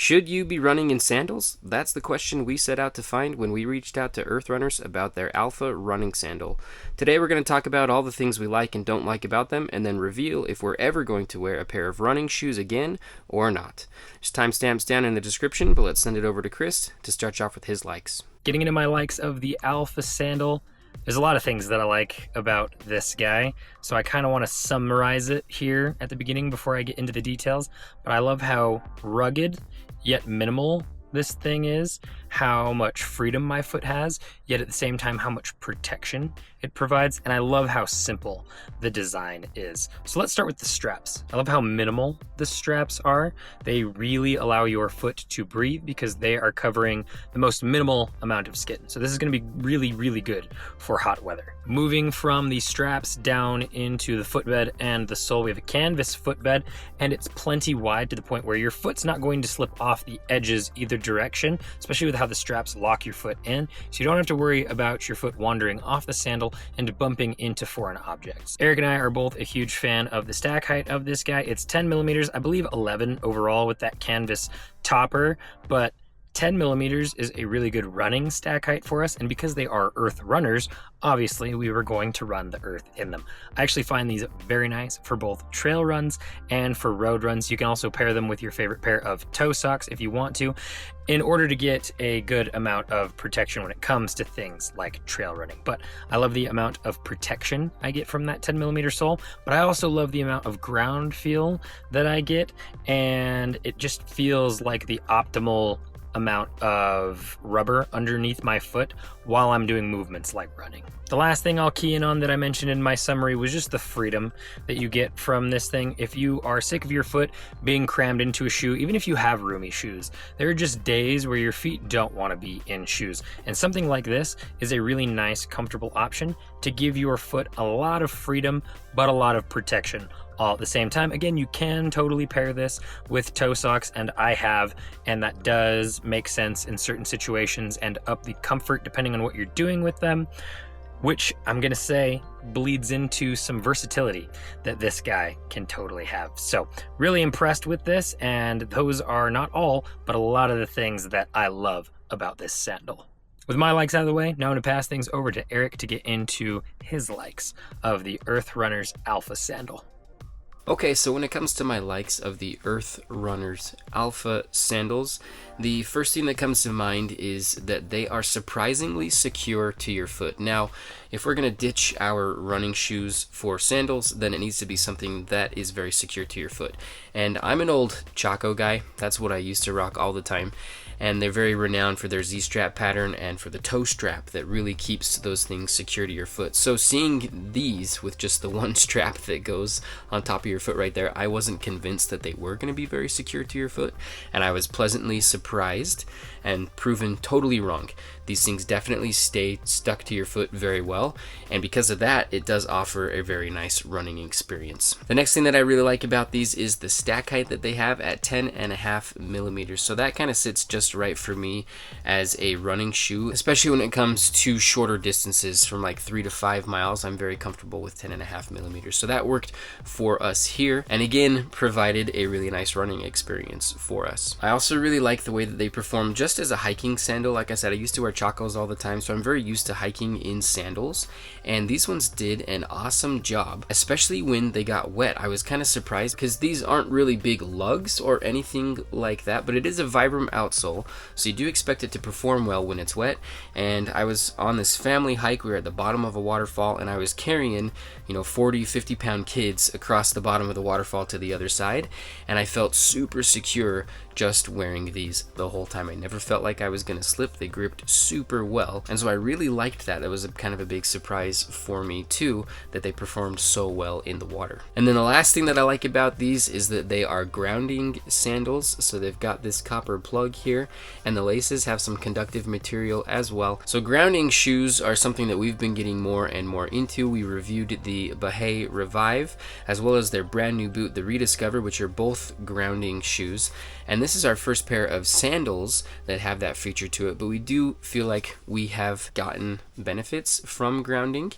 Should you be running in sandals? That's the question we set out to find when we reached out to Earth Runners about their Alpha running sandal. Today we're going to talk about all the things we like and don't like about them, and then reveal if we're ever going to wear a pair of running shoes again or not. There's timestamps down in the description, but let's send it over to Chris to start off with his likes. Getting into my likes of the Alpha sandal, there's a lot of things that I like about this guy, so I kind of want to summarize it here at the beginning before I get into the details. But I love how rugged yet minimal this thing is, how much freedom my foot has, yet at the same time how much protection it provides, and I love how simple the design is. So let's start with the straps. I love how minimal the straps are. They really allow your foot to breathe because they are covering the most minimal amount of skin. So this is going to be really, really good for hot weather. Moving from the straps down into the footbed and the sole, we have a canvas footbed, and it's plenty wide to the point where your foot's not going to slip off the edges either direction, especially with how the straps lock your foot in, so you don't have to worry about your foot wandering off the sandal and bumping into foreign objects. Eric and I are both a huge fan of the stack height of this guy. It's 10 millimeters, I believe 11 overall with that canvas topper, but 10 millimeters is a really good running stack height for us, and because they are Earth Runners, obviously we were going to run the Earth in them. I actually find these very nice for both trail runs and for road runs. You can also pair them with your favorite pair of toe socks if you want to, in order to get a good amount of protection when it comes to things like trail running. But I love the amount of protection I get from that 10 millimeter sole, but I also love the amount of ground feel that I get, and it just feels like the optimal amount of rubber underneath my foot while I'm doing movements like running. The last thing I'll key in on that I mentioned in my summary was just the freedom that you get from this thing. If you are sick of your foot being crammed into a shoe, even if you have roomy shoes, there are just days where your feet don't want to be in shoes. And something like this is a really nice, comfortable option to give your foot a lot of freedom, but a lot of protection all at the same time. Again, you can totally pair this with toe socks, and I have, and that does make sense in certain situations and up the comfort depending on what you're doing with them, which I'm gonna say bleeds into some versatility that this guy can totally have. So really impressed with this, and those are not all, but a lot of the things that I love about this sandal. With my likes out of the way, now I'm going to pass things over to Eric to get into his likes of the Earth Runners Alpha sandal. Okay, so when it comes to my likes of the Earth Runners Alpha sandals, the first thing that comes to mind is that they are surprisingly secure to your foot. Now, if we're going to ditch our running shoes for sandals, then it needs to be something that is very secure to your foot. And I'm an old Chaco guy. That's what I used to rock all the time. And they're very renowned for their Z-strap pattern and for the toe strap that really keeps those things secure to your foot. So seeing these with just the one strap that goes on top of your foot right there, I wasn't convinced that they were going to be very secure to your foot, and I was pleasantly surprised and proven totally wrong. These things definitely stay stuck to your foot very well, and because of that, it does offer a very nice running experience. The next thing that I really like about these is the stack height that they have at 10.5 millimeters. So that kind of sits just right for me as a running shoe, especially when it comes to shorter distances from like 3 to 5 miles. I'm very comfortable with 10.5 millimeters. So that worked for us here, and again, provided a really nice running experience for us. I also really like the way that they perform just as a hiking sandal. Like I said, I used to wear Chacos all the time, so I'm very used to hiking in sandals, and these ones did an awesome job, especially when they got wet. I was kind of surprised because these aren't really big lugs or anything like that, but it is a Vibram outsole, so you do expect it to perform well when it's wet. And I was on this family hike. We were at the bottom of a waterfall, and I was carrying 40-50 pound kids across the bottom of the waterfall to the other side, and I felt super secure just wearing these the whole time. I never felt like I was gonna slip. They gripped super well, and so I really liked that. That was a kind of a big surprise for me too, that they performed so well in the water. And then the last thing that I like about these is that they are grounding sandals. So they've got this copper plug here, and the laces have some conductive material as well. So grounding shoes are something that we've been getting more and more into. We reviewed the Baha'i Revive as well as their brand new boot, the Rediscover, which are both grounding shoes. And this is our first pair of sandals that have that feature to it, but we do feel like we have gotten benefits from grounding.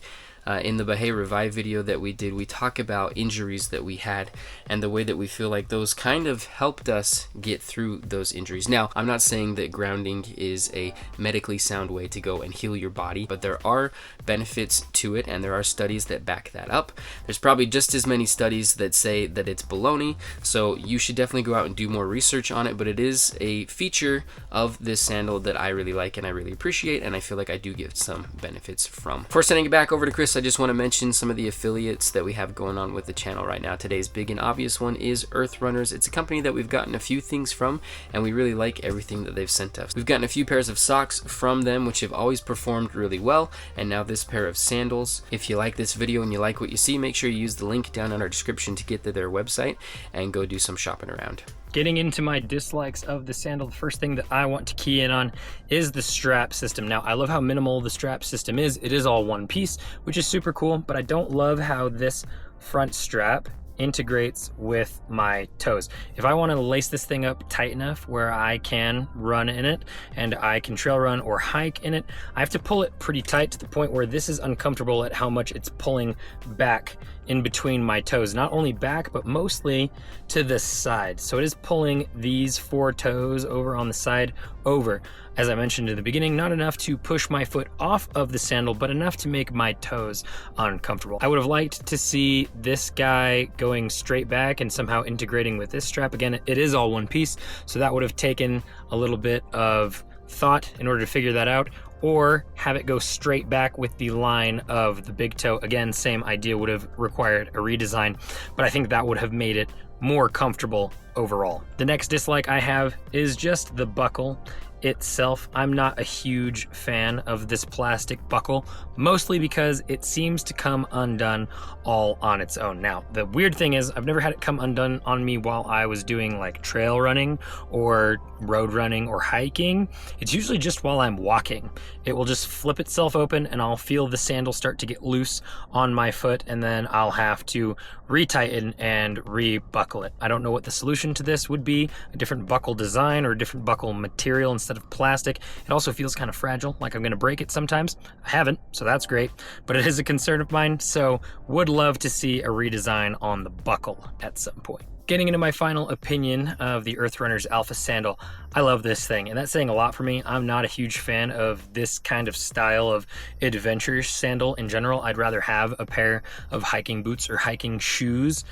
In the Baha'i Revive video that we did, we talk about injuries that we had and the way that we feel like those kind of helped us get through those injuries. Now, I'm not saying that grounding is a medically sound way to go and heal your body, but there are benefits to it, and there are studies that back that up. There's probably just as many studies that say that it's baloney, so you should definitely go out and do more research on it, but it is a feature of this sandal that I really like and I really appreciate, and I feel like I do get some benefits from. Before sending it back over to Chris, I just want to mention some of the affiliates that we have going on with the channel right now. Today's big and obvious one is Earth Runners. It's a company that we've gotten a few things from, and we really like everything that they've sent us. We've gotten a few pairs of socks from them, which have always performed really well, and now this pair of sandals. If you like this video and you like what you see, make sure you use the link down in our description to get to their website and go do some shopping around. Getting into my dislikes of the sandal, the first thing that I want to key in on is the strap system. Now, I love how minimal the strap system is. It is all one piece, which is super cool, but I don't love how this front strap integrates with my toes. If I want to lace this thing up tight enough where I can run in it and I can trail run or hike in it, I have to pull it pretty tight to the point where this is uncomfortable at how much it's pulling back in between my toes. Not only back, but mostly to the side. So it is pulling these 4 toes over on the side over. As I mentioned in the beginning, not enough to push my foot off of the sandal, but enough to make my toes uncomfortable. I would have liked to see this guy going straight back and somehow integrating with this strap. Again, it is all one piece, so that would have taken a little bit of thought in order to figure that out, or have it go straight back with the line of the big toe. Again, same idea, would have required a redesign, but I think that would have made it more comfortable overall. The next dislike I have is just the buckle itself. I'm not a huge fan of this plastic buckle, mostly because it seems to come undone all on its own. Now, the weird thing is I've never had it come undone on me while I was doing like trail running or road running or hiking. It's usually just while I'm walking. It will just flip itself open and I'll feel the sandal start to get loose on my foot, and then I'll have to retighten and re-buckle it. I don't know what the solution to this would be, a different buckle design or a different buckle material instead of plastic. It also feels kind of fragile, like I'm gonna break it sometimes. I haven't, so that's great, but it is a concern of mine, so would love to see a redesign on the buckle at some point. Getting into my final opinion of the Earth Runners Alpha Sandal, I love this thing, and that's saying a lot for me. I'm not a huge fan of this kind of style of adventure sandal in general. I'd rather have a pair of hiking boots or hiking shoes.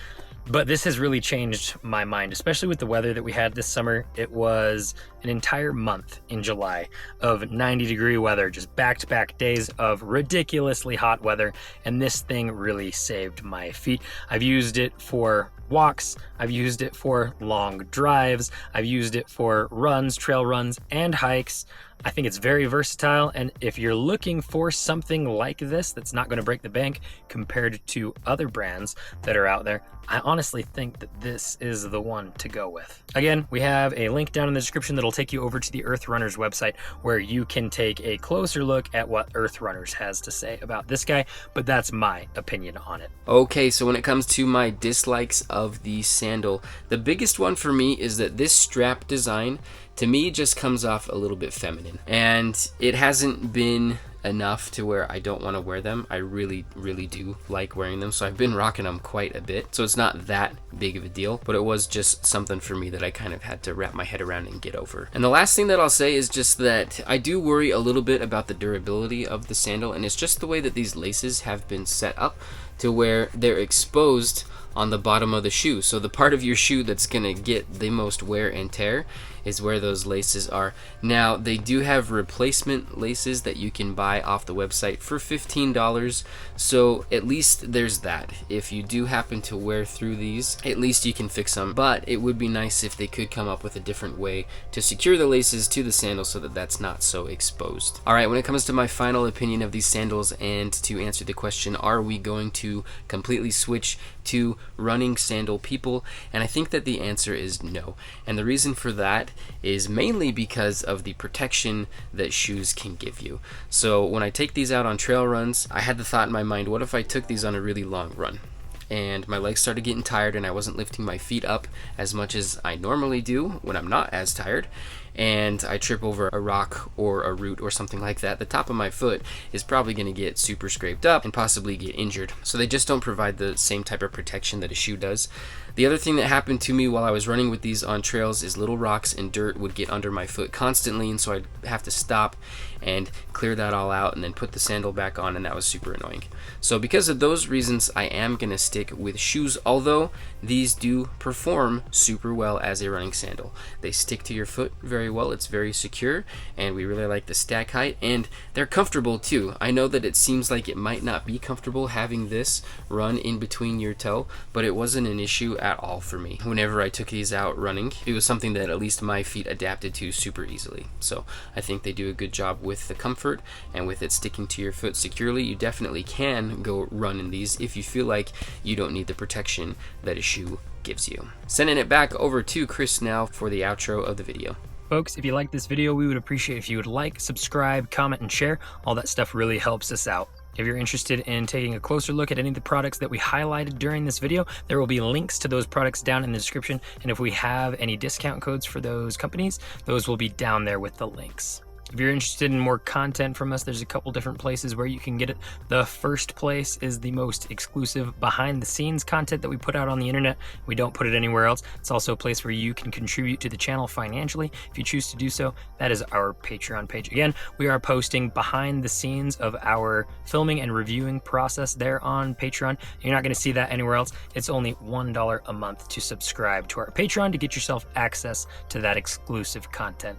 But this has really changed my mind, especially with the weather that we had this summer. It was an entire month in July of 90-degree weather, just back-to-back days of ridiculously hot weather, and this thing really saved my feet. I've used it for walks, I've used it for long drives, I've used it for runs, trail runs, and hikes. I think it's very versatile, and if you're looking for something like this that's not going to break the bank compared to other brands that are out there, I honestly think that this is the one to go with. Again, we have a link down in the description that'll take you over to the Earth Runners website where you can take a closer look at what Earth Runners has to say about this guy, but that's my opinion on it. Okay, so when it comes to my dislikes of the sandal, the biggest one for me is that this strap design to me just comes off a little bit feminine, and it hasn't been enough to where I don't want to wear them. I really do like wearing them, so I've been rocking them quite a bit, so it's not that big of a deal, but it was just something for me that I kind of had to wrap my head around and get over. And the last thing that I'll say is just that I do worry a little bit about the durability of the sandal, and it's just the way that these laces have been set up to where they're exposed on the bottom of the shoe. So the part of your shoe that's gonna get the most wear and tear is where those laces are. Now, they do have replacement laces that you can buy off the website for $15, so at least there's that. If you do happen to wear through these, at least you can fix them, but it would be nice if they could come up with a different way to secure the laces to the sandal so that that's not so exposed. Alright, when it comes to my final opinion of these sandals, and to answer the question, are we going to completely switch to running sandal people? And I think that the answer is no. And the reason for that is mainly because of the protection that shoes can give you. So when I take these out on trail runs, I had the thought in my mind, what if I took these on a really long run? And my legs started getting tired and I wasn't lifting my feet up as much as I normally do when I'm not as tired. and I trip over a rock or a root or something like that, the top of my foot is probably going to get super scraped up and possibly get injured. So they just don't provide the same type of protection that a shoe does. The other thing that happened to me while I was running with these on trails is little rocks and dirt would get under my foot constantly, and so I'd have to stop and clear that all out and then put the sandal back on, and that was super annoying. So because of those reasons, I am going to stick with shoes, although these do perform super well as a running sandal. They stick to your foot very well, it's very secure, and we really like the stack height, and they're comfortable too. I know that it seems like it might not be comfortable having this run in between your toe, but it wasn't an issue at all for me. Whenever I took these out running, it was something that at least my feet adapted to super easily. So I think they do a good job with the comfort and with it sticking to your foot securely. You definitely can go run in these if you feel like you don't need the protection that a shoe gives you. Sending it back over to Chris now for the outro of the video. Folks, if you like this video, we would appreciate if you would like, subscribe, comment, and share. All that stuff really helps us out. If you're interested in taking a closer look at any of the products that we highlighted during this video, there will be links to those products down in the description. And if we have any discount codes for those companies, those will be down there with the links. If you're interested in more content from us, there's a couple different places where you can get it. The first place is the most exclusive behind the scenes content that we put out on the internet. We don't put it anywhere else. It's also a place where you can contribute to the channel financially if you choose to do so. That is our Patreon page. Again, we are posting behind the scenes of our filming and reviewing process there on Patreon. You're not going to see that anywhere else. It's only $1 a month to subscribe to our Patreon to get yourself access to that exclusive content.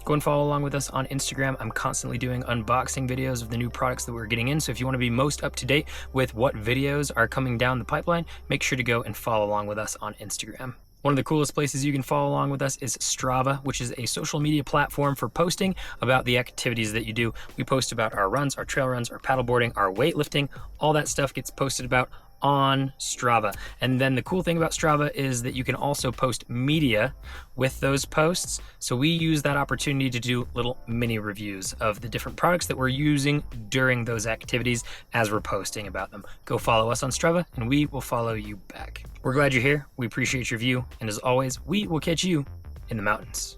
Go and follow along with us on Instagram. I'm constantly doing unboxing videos of the new products that we're getting in. So if you want to be most up to date with what videos are coming down the pipeline, make sure to go and follow along with us on Instagram. One of the coolest places you can follow along with us is Strava, which is a social media platform for posting about the activities that you do. We post about our runs, our trail runs, our paddleboarding, our weightlifting. All that stuff gets posted about on Strava. And then the cool thing about Strava is that you can also post media with those posts. So we use that opportunity to do little mini reviews of the different products that we're using during those activities as we're posting about them. Go follow us on Strava and we will follow you back. We're glad you're here. We appreciate your view. And as always, we will catch you in the mountains.